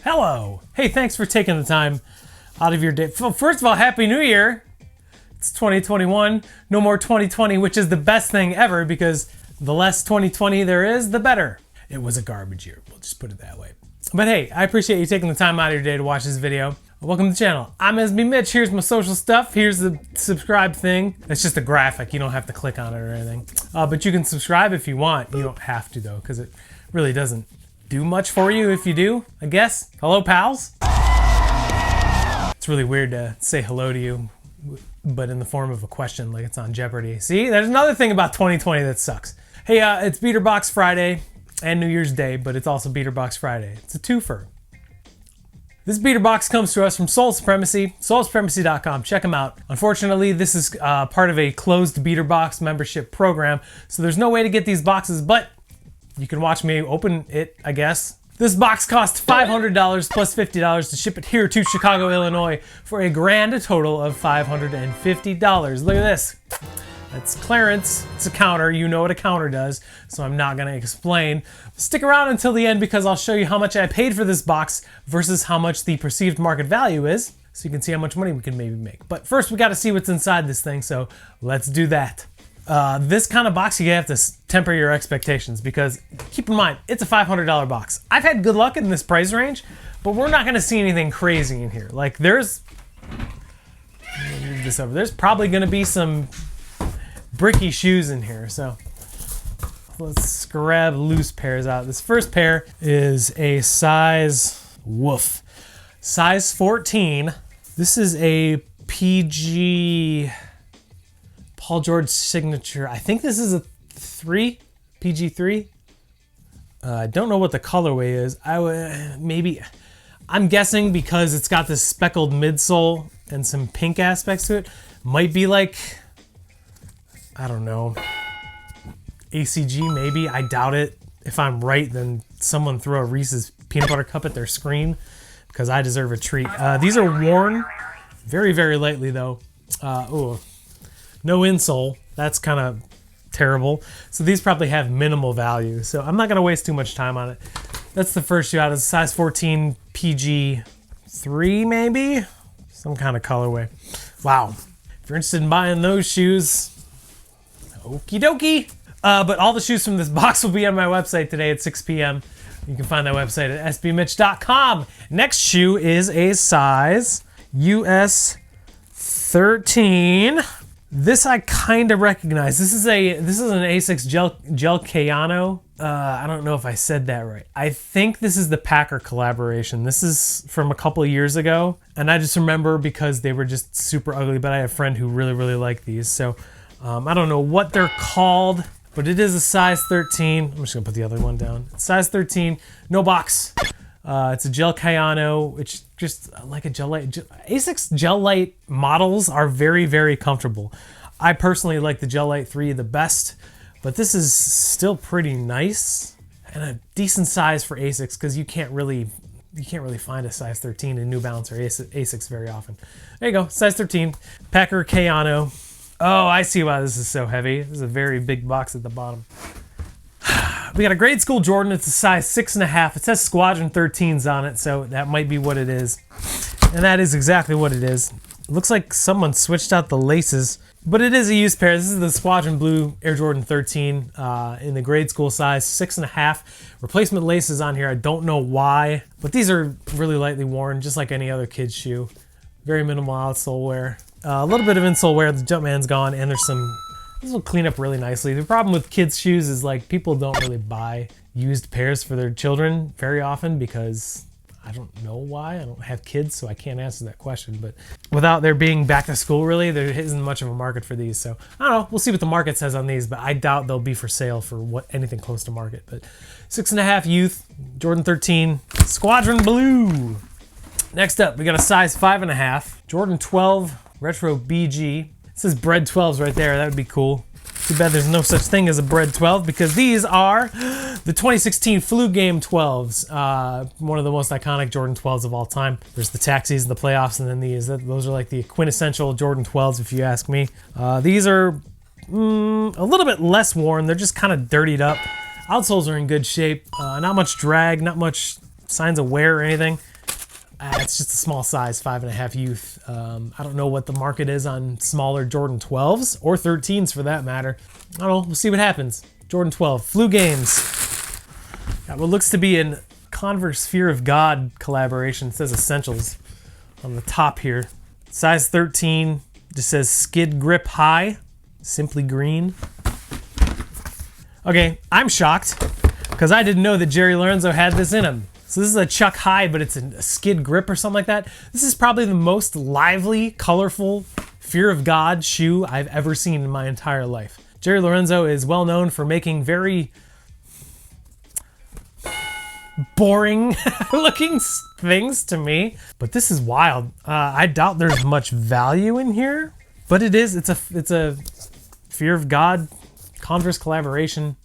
Hello. Hey, thanks for taking the time out of your day. First of all, Happy New Year. It's 2021. No more 2020, which is the best thing ever because the less 2020 there is, the better. It was a garbage year. We'll just put it that way. But hey, I appreciate you taking the time out of your day to watch this video. Welcome to the channel. I'm SB Mitch. Here's my social stuff. Here's the subscribe thing. It's just a graphic. You don't have to click on it or anything. But you can subscribe if you want. You don't have to though, because it really doesn't do much for you if you do, I guess. Hello, pals. It's really weird to say hello to you, but in the form of a question, like it's on Jeopardy. See, there's another thing about 2020 that sucks. Hey, it's Beater Box Friday and New Year's Day, but it's also Beater Box Friday. It's a twofer. This Beater Box comes to us from Soul Supremacy, soulsupremacy.com. Check them out. Unfortunately, this is part of a closed Beater Box membership program, so there's no way to get these boxes, but you can watch me open it, I guess. This box costs $500 plus $50 to ship it here to Chicago, Illinois for a grand total of $550. Look at this. That's clearance. It's a counter. You know what a counter does, so I'm not going to explain. Stick around until the end because I'll show you how much I paid for this box versus how much the perceived market value is, so you can see how much money we can maybe make. But first, we got to see what's inside this thing, so let's do that. This kind of box, you have to temper your expectations because keep in mind, it's a $500 box. I've had good luck in this price range, but we're not going to see anything crazy in here. Like there's probably going to be some bricky shoes in here. So let's grab loose pairs out. This first pair is a size 14. This is a PG Paul George signature. I think this is a 3, PG3. I don't know what the colorway is. I'm guessing because it's got this speckled midsole and some pink aspects to it. Might be like, I don't know, ACG maybe. I doubt it. If I'm right, then someone throw a Reese's peanut butter cup at their screen because I deserve a treat. These are worn very, very lightly though. Ooh. No insole, that's kind of terrible. So these probably have minimal value. So I'm not gonna waste too much time on it. That's the first shoe out. It's a size 14 PG3 maybe? Some kind of colorway. Wow, if you're interested in buying those shoes, okie dokie. But all the shoes from this box will be on my website today at 6 p.m. You can find that website at sbmitch.com. Next shoe is a size US 13. This I kind of recognize. This is an Asics Gel Cayano. I don't know if I said that right. I think this is the Packer collaboration. This is from a couple of years ago, and I just remember because they were just super ugly, but I have a friend who really, really liked these. So I don't know what they're called, but it is a size 13. I'm just gonna put the other one down. It's size 13, no box. It's a Gel Cayano. It's just like a Gel Light. Asics Gel Light models are very, very comfortable. I personally like the Gel Light 3 the best, but this is still pretty nice and a decent size for Asics because you can't really find a size 13 in New Balance or Asics very often. There you go, size 13, Packer Cayano. Oh, I see why this is so heavy. This is a very big box at the bottom. We got a grade school Jordan. It's a size 6.5. It says Squadron 13s on it, so that might be what it is. And that is exactly what it is. It looks like someone switched out the laces, but it is a used pair. This is the Squadron Blue Air Jordan 13 in the grade school size, 6.5. Replacement laces on here. I don't know why, but these are really lightly worn, just like any other kid's shoe. Very minimal outsole wear. A little bit of insole wear. The Jumpman's gone, and there's some. This will clean up really nicely. The problem with kids' shoes is like people don't really buy used pairs for their children very often because I don't know why. I don't have kids, so I can't answer that question. But without there being back to school, really, there isn't much of a market for these. So I don't know. We'll see what the market says on these, but I doubt they'll be for sale for anything close to market. But 6.5 youth, Jordan 13, Squadron Blue. Next up, we got a size 5.5, Jordan 12 Retro BG. It says Bread 12s right there. That would be cool. Too bad there's no such thing as a bread 12 because these are the 2016 Flu Game 12s. One of the most iconic Jordan 12s of all time. There's the taxis and the playoffs, and then these. Those are like the quintessential Jordan 12s, if you ask me. These are a little bit less worn. They're just kind of dirtied up. Outsoles are in good shape. Not much drag, not much signs of wear or anything. It's just a small size, 5.5 youth. I don't know what the market is on smaller Jordan 12s or 13s for that matter. I don't know. We'll see what happens. Jordan 12, Flu Games. Got what looks to be an Converse Fear of God collaboration. It says Essentials on the top here. Size 13. Just says Skid Grip High. Simply green. Okay, I'm shocked because I didn't know that Jerry Lorenzo had this in him. So this is a Chuck High, but it's a skid grip or something like that. This is probably the most lively, colorful Fear of God shoe I've ever seen in my entire life. Jerry Lorenzo is well known for making very boring looking things to me, but this is wild. I doubt there's much value in here, but it is. It's a Fear of God Converse collaboration,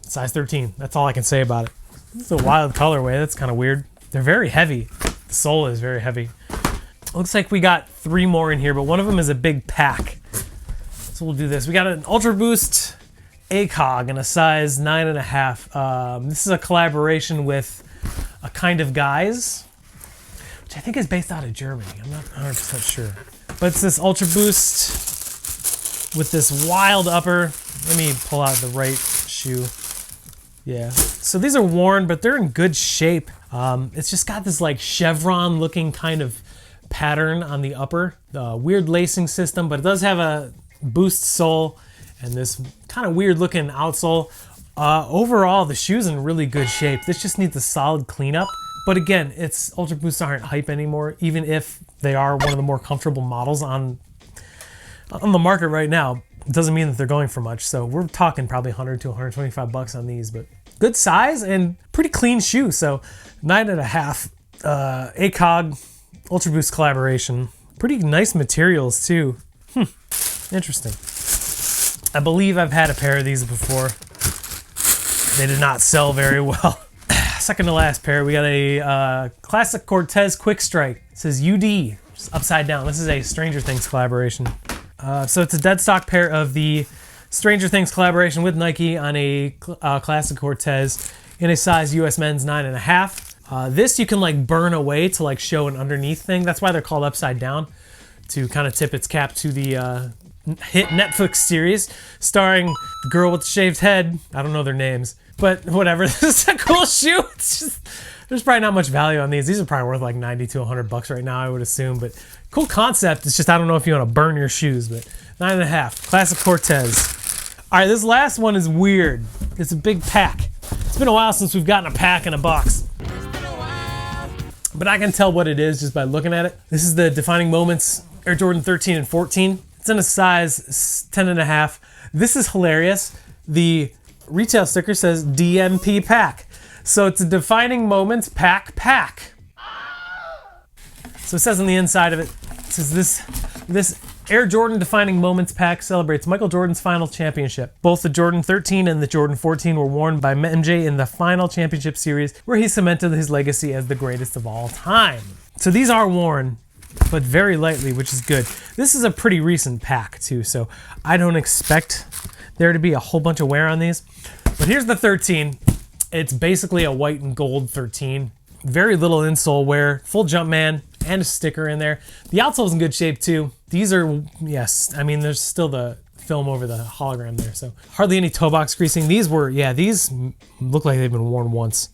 size 13. That's all I can say about it. It's a wild colorway. That's kind of weird. They're very heavy. The sole is very heavy. Looks like we got 3 more in here, but one of them is a big pack. So we'll do this. We got an Ultra Boost ACOG in a size 9.5. This is a collaboration with A Kind of Guys, which I think is based out of Germany. I'm not 100% sure. But it's this Ultra Boost with this wild upper. Let me pull out the right shoe. Yeah, so these are worn, but they're in good shape. It's just got this like chevron looking kind of pattern on the upper. Weird lacing system, but it does have a boost sole and this kind of weird looking outsole. Overall, the shoe's in really good shape. This just needs a solid cleanup. But again, Ultra Boosts aren't hype anymore, even if they are one of the more comfortable models on the market right now. It doesn't mean that they're going for much. So we're talking probably 100 to 125 bucks on these, but good size and pretty clean shoe. So 9.5, ACOG Ultra Boost collaboration. Pretty nice materials too. Interesting. I believe I've had a pair of these before. They did not sell very well. Second to last pair, we got a classic Cortez Quick Strike. It says UD, just upside down. This is a Stranger Things collaboration. So it's a dead stock pair of the Stranger Things collaboration with Nike on a classic Cortez in a size US men's 9.5. This you can like burn away to like show an underneath thing. That's why they're called upside down, to kind of tip its cap to the hit Netflix series starring the girl with the shaved head. I don't know their names, but whatever. This is a cool shoe. It's just, there's probably not much value on these. These are probably worth like 90 to 100 bucks right now, I would assume, but cool concept. It's just, I don't know if you want to burn your shoes, but 9.5, classic Cortez. All right, this last one is weird. It's a big pack. It's been a while since we've gotten a pack in a box, but I can tell what it is just by looking at it. This is the Defining Moments Air Jordan 13 and 14. It's in a size 10.5. This is hilarious. The retail sticker says DMP pack. So it's a Defining Moments pack. So it says on the inside of it, it says this Air Jordan Defining Moments pack celebrates Michael Jordan's final championship. Both the Jordan 13 and the Jordan 14 were worn by MJ in the final championship series, where he cemented his legacy as the greatest of all time. So these are worn, but very lightly, which is good. This is a pretty recent pack too, so I don't expect there to be a whole bunch of wear on these. But here's the 13. It's basically a white and gold 13. Very little insole wear, full Jumpman, and a sticker in there. The outsole's in good shape too. These are, yes, I mean, there's still the film over the hologram there, so hardly any toe box greasing. These look like they've been worn once.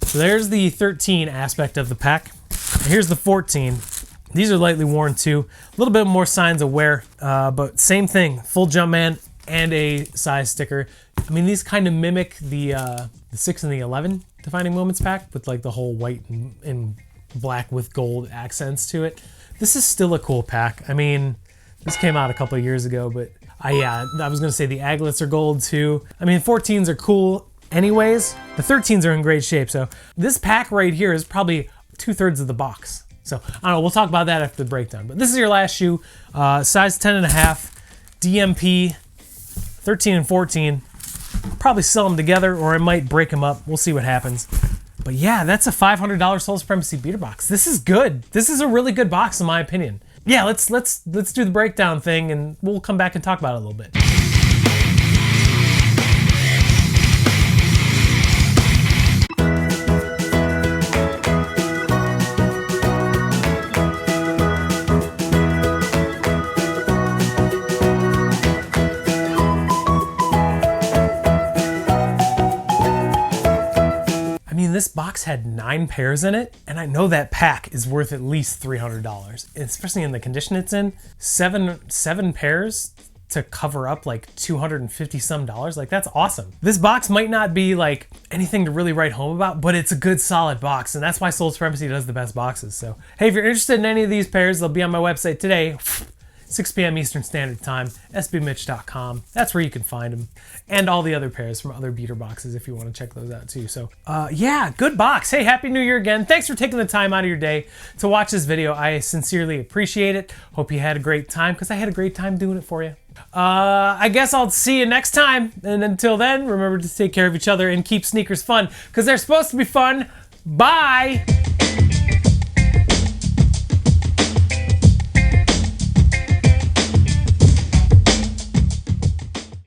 So there's the 13 aspect of the pack. And here's the 14. These are lightly worn too. A little bit more signs of wear, but same thing, full Jumpman and a size sticker. I mean, these kind of mimic the 6 and the 11 Defining Moments pack with like the whole white and black with gold accents to it. This is still a cool pack. I mean, this came out a couple of years ago, but I was gonna say the aglets are gold too. I mean, 14s are cool anyways. The 13s are in great shape. So this pack right here is probably 2/3 of the box. So I don't know, we'll talk about that after the breakdown. But this is your last shoe, size 10.5, DMP, 13 and 14. Probably sell them together, or I might break them up. We'll see what happens. But yeah, that's a $500 Soul Supremacy beater box. This is good. This is a really good box in my opinion. Yeah, let's do the breakdown thing, and we'll come back and talk about it a little bit. This box had 9 pairs in it, and I know that pack is worth at least $300, especially in the condition it's in. Seven pairs to cover up like $250 some. Like, that's awesome. This box might not be like anything to really write home about, but it's a good solid box, and that's why Soul Supremacy does the best boxes. So hey, if you're interested in any of these pairs, they'll be on my website today. 6 p.m. Eastern Standard Time, sbmitch.com. That's where you can find them. And all the other pairs from other beater boxes if you want to check those out too. So yeah, good box. Hey, Happy New Year again. Thanks for taking the time out of your day to watch this video. I sincerely appreciate it. Hope you had a great time, because I had a great time doing it for you. I guess I'll see you next time. And until then, remember to take care of each other and keep sneakers fun, because they're supposed to be fun. Bye!